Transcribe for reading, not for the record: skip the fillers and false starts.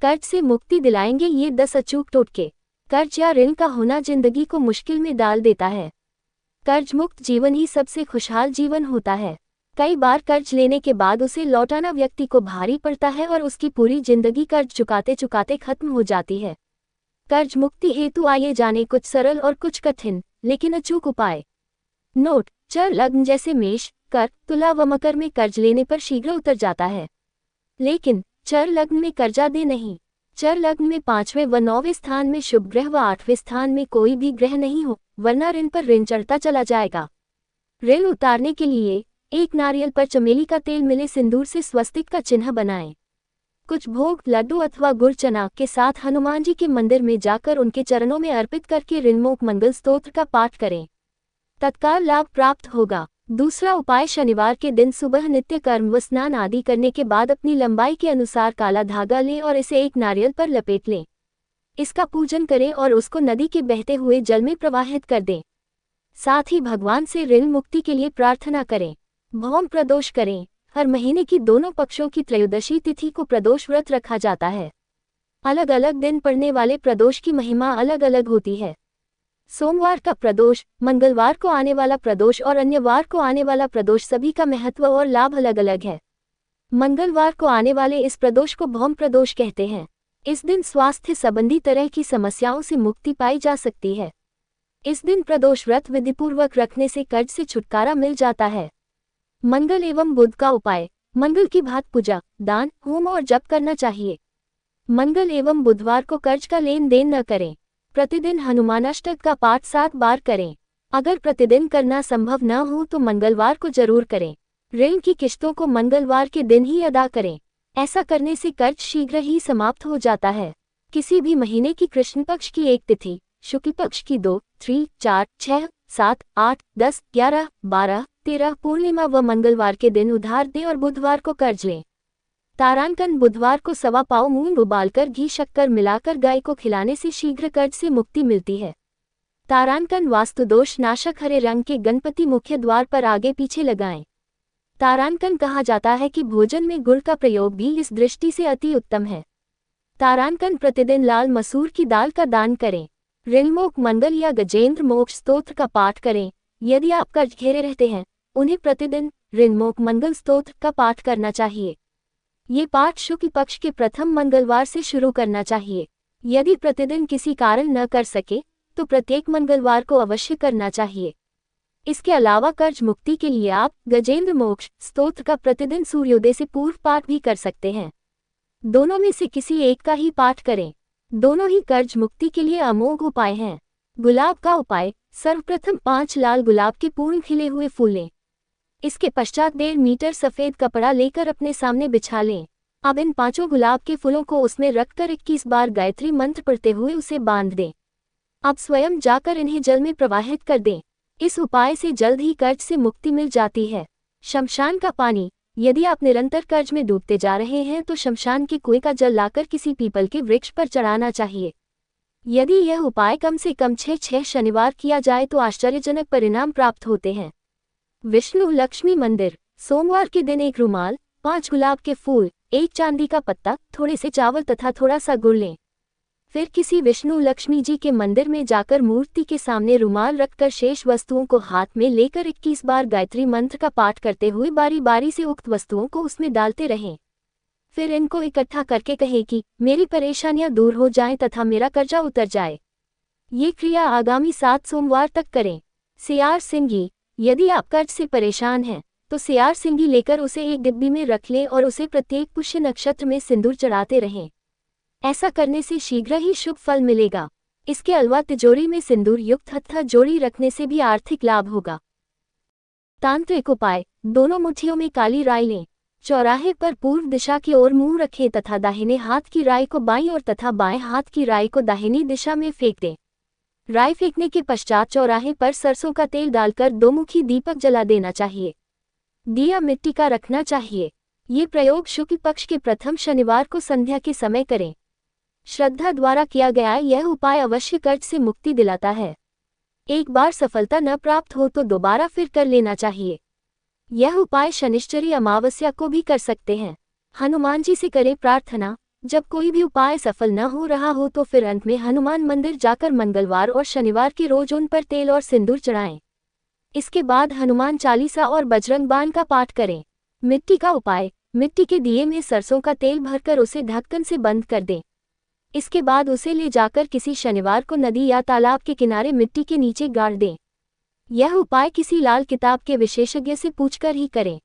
कर्ज से मुक्ति दिलाएंगे ये 10 अचूक टोटके। कर्ज या ऋण का होना जिंदगी को मुश्किल में डाल देता है। कर्ज मुक्त जीवन ही सबसे खुशहाल जीवन होता है। कई बार कर्ज लेने के बाद उसे लौटाना व्यक्ति को भारी पड़ता है और उसकी पूरी जिंदगी कर्ज चुकाते चुकाते खत्म हो जाती है। कर्ज मुक्ति हेतु आइए जाने कुछ सरल और कुछ कठिन लेकिन अचूक उपाय। नोट: चर लग्न जैसे मेष, कर, तुला व मकर में कर्ज लेने पर शीघ्र उतर जाता है, लेकिन चर लग्न में कर्जा दे नहीं। चर लग्न में 5वें व 9वें स्थान में शुभ ग्रह व 8वें स्थान में कोई भी ग्रह नहीं हो, वरना ऋण पर ऋण चढ़ता चला जाएगा। ऋण उतारने के लिए एक नारियल पर चमेली का तेल मिले सिंदूर से स्वस्तिक का चिन्ह बनाएं। कुछ भोग, लड्डू अथवा गुड़ चना के साथ हनुमान जी के मंदिर में जाकर उनके चरणों में अर्पित करके ऋणमुक्त मंगल स्तोत्र का पाठ करें, तत्काल लाभ प्राप्त होगा। दूसरा उपाय: शनिवार के दिन सुबह नित्य कर्म व स्नान आदि करने के बाद अपनी लंबाई के अनुसार काला धागा लें और इसे एक नारियल पर लपेट लें। इसका पूजन करें और उसको नदी के बहते हुए जल में प्रवाहित कर दें। साथ ही भगवान से ऋण मुक्ति के लिए प्रार्थना करें। भौम प्रदोष करें। हर महीने की दोनों पक्षों की त्रयोदशी तिथि को प्रदोष व्रत रखा जाता है। अलग अलग दिन पड़ने वाले प्रदोष की महिमा अलग अलग होती है। सोमवार का प्रदोष, मंगलवार को आने वाला प्रदोष और अन्य वार को आने वाला प्रदोष सभी का महत्व और लाभ अलग अलग है। मंगलवार को आने वाले इस प्रदोष को भौम प्रदोष कहते हैं। इस दिन स्वास्थ्य संबंधी तरह की समस्याओं से मुक्ति पाई जा सकती है। इस दिन प्रदोष व्रत विधिपूर्वक रखने से कर्ज से छुटकारा मिल जाता है। मंगल एवं बुध का उपाय: मंगल की भात पूजा, दान, होम और जप करना चाहिए। मंगल एवं बुधवार को कर्ज का लेन देन न करें। प्रतिदिन हनुमानाष्टक का पाठ 7 बार करें। अगर प्रतिदिन करना संभव न हो तो मंगलवार को जरूर करें। ऋण की किश्तों को मंगलवार के दिन ही अदा करें। ऐसा करने से कर्ज शीघ्र ही समाप्त हो जाता है। किसी भी महीने की कृष्ण पक्ष की एक तिथि, शुक्ल पक्ष की 2, 3, 4, 6, 7, 8, 10, 11, 12, 13 पूर्णिमा व मंगलवार के दिन उधार दें और बुधवार को कर्ज लें। तारांकन: बुधवार को 1.25 पाव मूंग उबालकर घी शक्कर मिलाकर गाय को खिलाने से शीघ्र कर्ज से मुक्ति मिलती है। तारांकन वास्तु दोष नाशक हरे रंग के गणपति मुख्य द्वार पर आगे पीछे लगाएं। तारांकन कहा जाता है कि भोजन में गुड़ का प्रयोग भी इस दृष्टि से अति उत्तम है। तारांकन: प्रतिदिन लाल मसूर की दाल का दान करें। ऋणमुक्त मंगल या गजेंद्र मोक्ष स्तोत्र का पाठ करें। यदि आप कर्ज घेरे रहते हैं, उन्हें प्रतिदिन ऋणमुक्त मंगल स्तोत्र का पाठ करना चाहिए। ये पाठ शुक्ल पक्ष के प्रथम मंगलवार से शुरू करना चाहिए। यदि प्रतिदिन किसी कारण न कर सके तो प्रत्येक मंगलवार को अवश्य करना चाहिए। इसके अलावा कर्ज मुक्ति के लिए आप गजेंद्र मोक्ष स्तोत्र का प्रतिदिन सूर्योदय से पूर्व पाठ भी कर सकते हैं। दोनों में से किसी एक का ही पाठ करें। दोनों ही कर्ज मुक्ति के लिए अमोघ उपाय हैं। गुलाब का उपाय: सर्वप्रथम 5 लाल गुलाब के पूर्ण खिले हुए फूल लें। इसके पश्चात 1.5 मीटर सफेद कपड़ा लेकर अपने सामने बिछा लें। अब इन 5 गुलाब के फूलों को उसमें रखकर 21 बार गायत्री मंत्र पढ़ते हुए उसे बांध दें। अब स्वयं जाकर इन्हें जल में प्रवाहित कर दें। इस उपाय से जल्द ही कर्ज से मुक्ति मिल जाती है। शमशान का पानी: यदि आप निरंतर कर्ज में डूबते जा रहे हैं तो शमशान के कुएं का जल लाकर किसी पीपल के वृक्ष पर चढ़ाना चाहिए। यदि यह उपाय कम से कम 6 शनिवार किया जाए तो आश्चर्यजनक परिणाम प्राप्त होते हैं। विष्णु लक्ष्मी मंदिर: सोमवार के दिन 1 रुमाल, 5 गुलाब के फूल, 1 चांदी का पत्ता, थोड़े से चावल तथा थोड़ा सा गुड़ लें। फिर किसी विष्णु लक्ष्मी जी के मंदिर में जाकर मूर्ति के सामने रुमाल रखकर शेष वस्तुओं को हाथ में लेकर 21 बार गायत्री मंत्र का पाठ करते हुए बारी बारी से उक्त वस्तुओं को उसमें डालते रहें। फिर इनको इकट्ठा करके कहें कि मेरी परेशानियां दूर हो जाएं तथा मेरा कर्जा उतर जाए। ये क्रिया आगामी 7 सोमवार तक करें। सियार सिंगी: यदि आप कर्ज से परेशान हैं तो सियार सिंगी लेकर उसे एक डिब्बी में रख लें और उसे प्रत्येक पुष्य नक्षत्र में सिंदूर चढ़ाते रहें। ऐसा करने से शीघ्र ही शुभ फल मिलेगा। इसके अलावा तिजोरी में सिंदूर युक्त हत्था जोड़ी रखने से भी आर्थिक लाभ होगा। तांत्रिक उपाय: दोनों मुट्ठियों में काली राई लें। चौराहे पर पूर्व दिशा की ओर मुंह रखें तथा दाहिने हाथ की राई को बाईं ओर तथा बाएं हाथ की राई को दाहिनी दिशा में फेंक दें। राई फेंकने के पश्चात चौराहे पर सरसों का तेल डालकर 2 मुखी दीपक जला देना चाहिए। दिया मिट्टी का रखना चाहिए। ये प्रयोग शुक्ल पक्ष के प्रथम शनिवार को संध्या के समय करें। श्रद्धा द्वारा किया गया यह उपाय अवश्य कर्ज से मुक्ति दिलाता है। एक बार सफलता न प्राप्त हो तो दोबारा फिर कर लेना चाहिए। यह उपाय शनिश्चरी अमावस्या को भी कर सकते हैं। हनुमान जी से करें प्रार्थना: जब कोई भी उपाय सफल न हो रहा हो तो फिर अंत में हनुमान मंदिर जाकर मंगलवार और शनिवार की रोज उन पर तेल और सिंदूर चढ़ाएं। इसके बाद हनुमान चालीसा और बजरंग बाण का पाठ करें। मिट्टी का उपाय। मिट्टी के दिए में सरसों का तेल भरकर उसे ढक्कन से बंद कर दें। इसके बाद उसे ले जाकर किसी शनिवार को नदी या तालाब के किनारे मिट्टी के नीचे गाड़ दें। यह उपाय किसी लाल किताब के विशेषज्ञ से पूछकर ही करें।